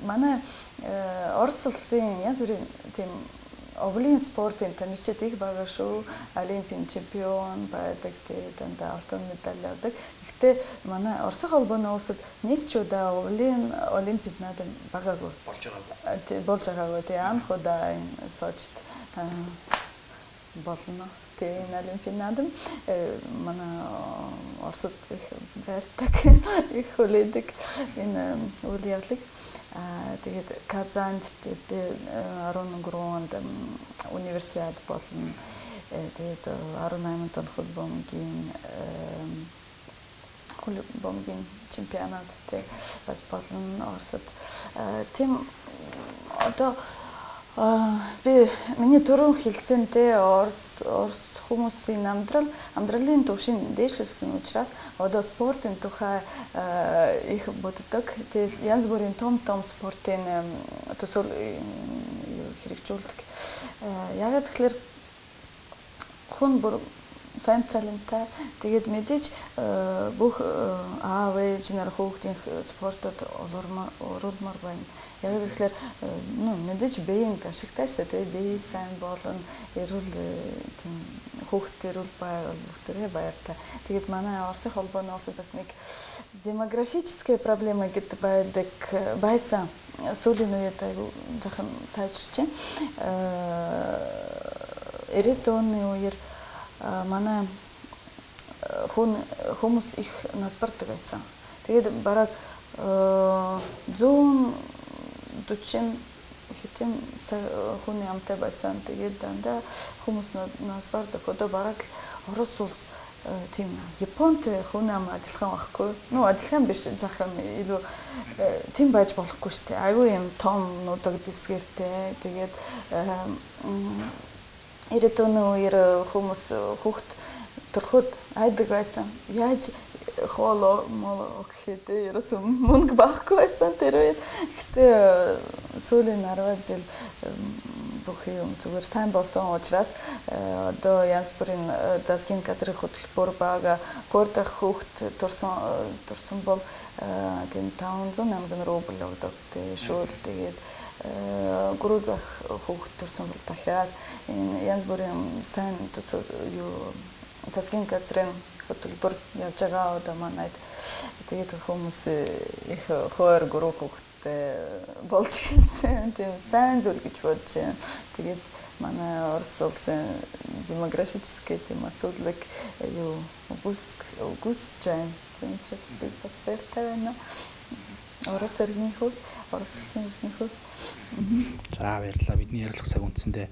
манай Орос улсын янз бүрийн тийм овлын спортын танилцчид их байгаа шүү. Олимпийн чемпион байдаг, дандаа алтан медаль авдаг. Гэхдээ манай Орос холбооны улсад нэг ч удаа овлын олимпиад надад багаагүй. Болж байгаагүй. Тэгээ анх удаа энэ Сочид болно. Тэгээ энэ олимпиад надад манай Оросд их барьдаг, их хүлээдэг энэ үйл явдлыг. Тэгээд Казанд 13 онд универсиад болно. Тэгээд 18 онд хөлбөмбөгийн чемпионат бас болно Оросд. Тийм одоо би миний түрүүн хэлсэн те Орос хүмүүсийн амьдралын түвшин дээшүүлсэн учраас одоо спортын тухай их боддог. Тэгээд янз бүрийн том спортын төсөөл хэрэгжүүлдэг. Яагаад гэхээр хүн бүр сайн цалинтай. Тэгээд мэдээж бүх аав ээж нар хүүхдийн спортод оруулмаар байна. Яг тэгэхээр мэдээж биеийн ашигтай шүү дээ. Бие сайн болно, эрүүл тийм хүүхд эрүүл байгуулалттай баяртай. Тэгээд манай Оросын холбооны улсад бас нэг демографическая проблема гэдэг байсан. Сүүлийн үед айгу жоохон сайжирч байна. 90-ад оны үеэр манай хүмүүс их насбардаг байсан. Тэгээд бараг 140 хитэн хүний амтай байсан. Тэгээд дандаа хүмүүс насбардаг. Одоо бараг Орос улс тийм Японтэй хүний ам адилхан байхгүй. Адилхан биш жаахан илүү тийм байж болохгүй шүү дээ. Айгүй юм том нуудаг дэсгэртэй. Тэгээд 90-ад оны үеэр хүмүүс хүүхд төрөхөд айдаг байсан. Яаж хоолоо гэхэд ерөөсөн мөнгө байхгүй байсан тэр үед. Гэтэ сүүлийн 10 жил бүх юм зүгээр сайн болсон учраас одоо янз бүрийн засгийн газрын хөтөлбөр бага хурдах хүүхд турсан бол тийм 500,000 рубль өгдөг. Шууд тэгээд гурван хүүхд турсан бол дахиад энэ янз бүрийн сайн засгийн газрын хөтөлбөр явж байгаа одоо манайд тэгээд хүмүүс их хоор гурван хүүхдтэй болж гисэн тийм сайн зүйл гэж бодож байна. Тэгээд манай Орос улсын демографический тийм асуудлыг үгүйсэж байна. Тийм учраас би бас баяртай байна. Орос иргэний хувьд, Орос улсын иргэний хувьд. За баярлалаа. Бидний ярилцах цаг үндсэндээ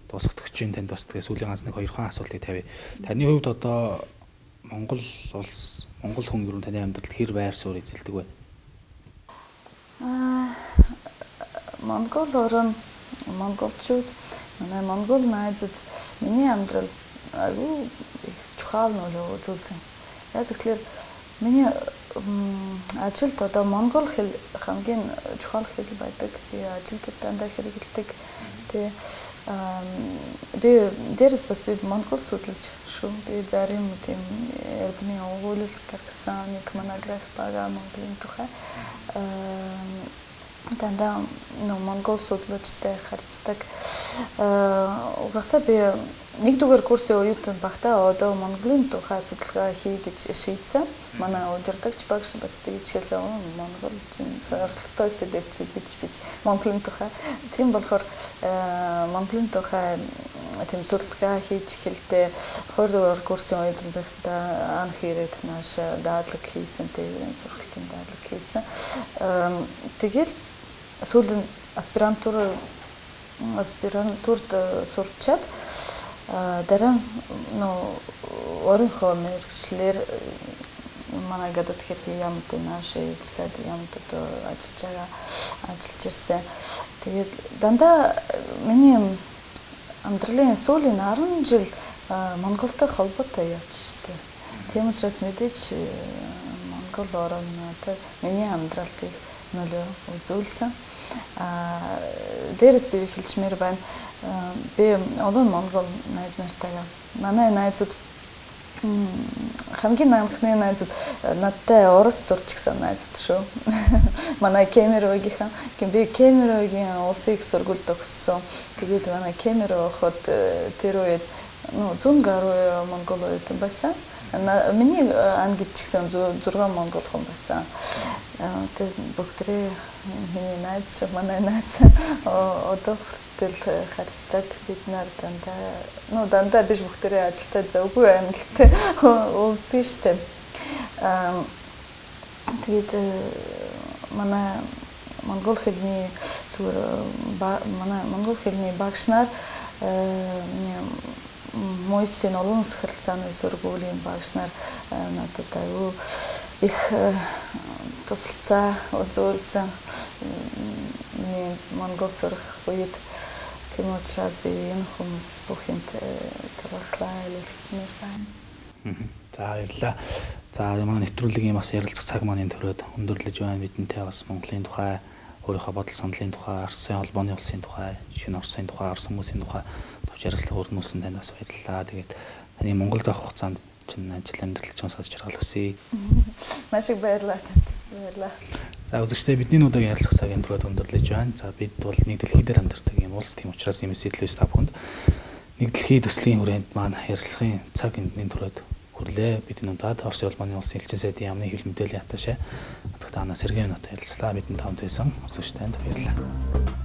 дуусгах гэж танд бас тэгээ сүүлийн ганц нэг 2 хан асуултыг тавья. Таны хувьд одоо Монгол улс, Монгол хүн юу таны амьдралд хэр байр суурь эзэлдэг вэ? Монгол орон, монголчууд, манай монгол найзууд миний амьдрал айгүй чухал нөлөө үзүүлсэн. Яг тэгэхээр миний ажилд одоо монгол хэл хамгийн чухал хэл байдаг. Би ажилд дандаа хэрэгэлдэг. Би дээрээс бас би монгол судлаач шүү. Би зарим тийм эрдмийн өгүүлэл гаргасан нэг монограф байгаа монголын тухай. Дандаа монгол судлаачтай харьцдаг. Угаасаа би нэгдүгээр курсын үед багтаа одоо монголын тухай судалгаа хий гэж шийдсэн. Манай удирдагч багш бас тэгж хэлсэн монгол чинь зорилготой сэдв чи бич монголын тухай. Тийм болохоор монголын тухай тийм судалгаа хийж эхэлдээ 20-р курсын үед байхдаа анх ирээд нааш дадлаг хийсэн, тээврийн сургалтын дадлаг хийсэн. Тэгээд сүүлийн аспирантурд сурчаад дараа өөрийнхөө мэргэжлэр манай гадаад хэрэг ямд нааш ээлжлээд ямд ажиллаж ирсэн. Тэгээд дандаа миний амьдралын сүүлийн 10 жил Монголтой холбоотой явж штэ. Тийм учраас мэдээж Монгол орон надад миний амьдралд их нөлөө үзүүлсэн. Дээрээс би хэлчмээр байна. Би олон монгол найз нартайгаа манай найзууд Хамгийн анхны найзууд надтай урыс зурж гисэн найзууд шүү. Манай Кемеровгийн би Кемеровгийн улсын их сургуульд төгссөн. Тэгээд манай Кемерово хот тэр үед зүүн гаруй монгол үед байсан. Миний ангид ч гэсэн 6 монгол хүн байсан. Тэр бүгдрээ миний найз шүү, манай найз одоо хүртэл харцдаг бид нар дандаа биш бүгдрээ ажилтаа завгүй байна гэхдээ уулздаг штеп. Тэгээд манай монгол хэлний зүгээр манай монгол хэлний багш нар Мойсийн олон сахилцааны сургуулийн багш нар надад аюу их тусалцаа үзүүлсэн монгол сурах үед тийм учраас би энэ хүмүүс бүхэнд талархлаа хэлмээр байна. За баярлалаа. За манай нэвтрүүлгийн бас ярилцах цаг маань төрөөд өндөрлөж байна. Бидэнтэй бас Монголын тухай, өөрийнхөө бодол саналын тухай, Оросын холбооны улсын тухай, шинэ Оросын тухай, Орос хүмүүсийн тухай товч ярилцлага өрнүүлсэн танд бас баярлалаа. Тэгээд таны Монголд авах хугацаанд чинь ажил амьдрал чинь саж жаргал хүсье. Маш их баярлалаа танд. Баярлалаа. За үзэгчдээ бидний удаагийн ярилцах цагийн тураад өндөрлөж байна. За бид бол нэг дэлхий дээр амьдардаг юм улс, тийм учраас MSC-длээс та бүхэнд нэг дэлхий төслийн хүрээнд маань ярилцлагын цаг эндний тураад хүрлээ. Бидний удаад Оросын холбооны улсын элчин сайдын яамны хэвлэл мэдээллийн аташаа Атгатана Сергей Нот ярилцлаа. Бидний тавд байсан үзэгчдэнд баярлалаа.